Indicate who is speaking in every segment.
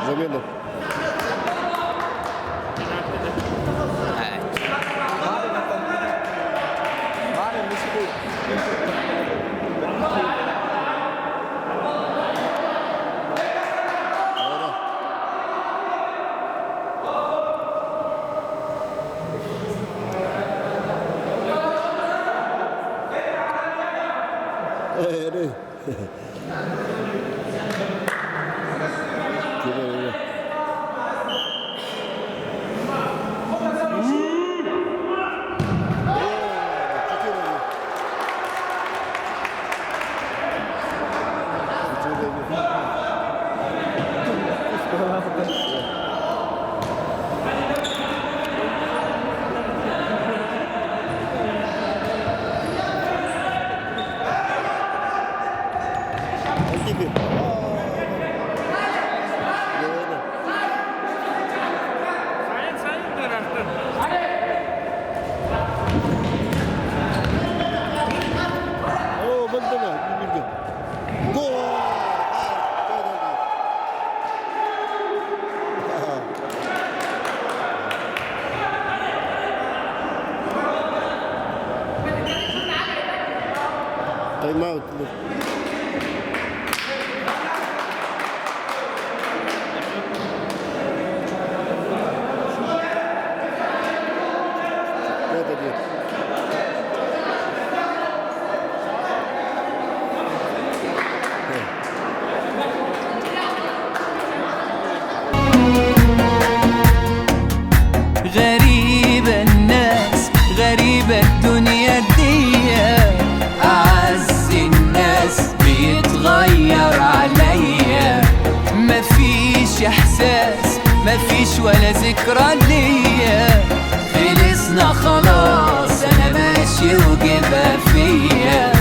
Speaker 1: زميله. ايه كده تايم اوت.
Speaker 2: غريبة الناس غريبة الدنيا دي، أعز الناس بيتغير عليا، مفيش إحساس مفيش ولا ذكرى ليا، خلصنا خلاص أنا ماشي وجبها فيا.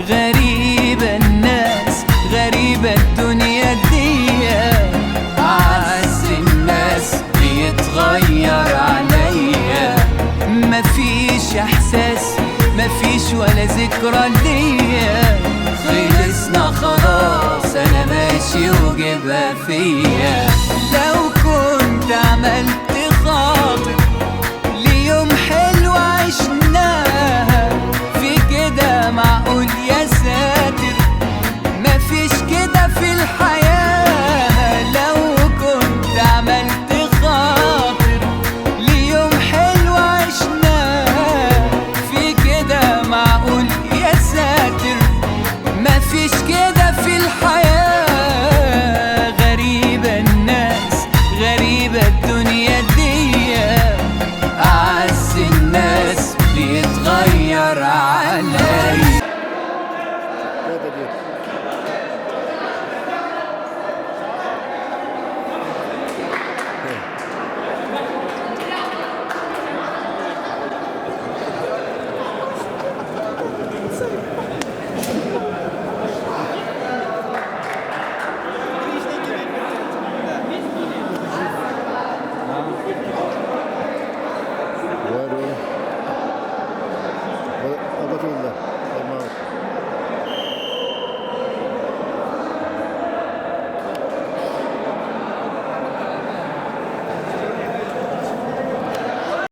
Speaker 2: غريبة الناس غريبة الدنيا دي، أعز الناس بيتغير عليا، مفيش إحساس مفيش ولا ذكرى ليا، خلصنا خلاص أنا ماشي وجبها فيا. لو كنت عملت خاطر ليوم حلو عشناها، في كده معقول يا ساتر مفيش كده في الحياة. لو كنت عملت خاطر ليوم حلو عشناه، في كده معقول يا ساتر مفيش كده في الحياة. غريبة الناس غريبة الدنيا دي، أعز الناس بيتغير علي.
Speaker 1: أقول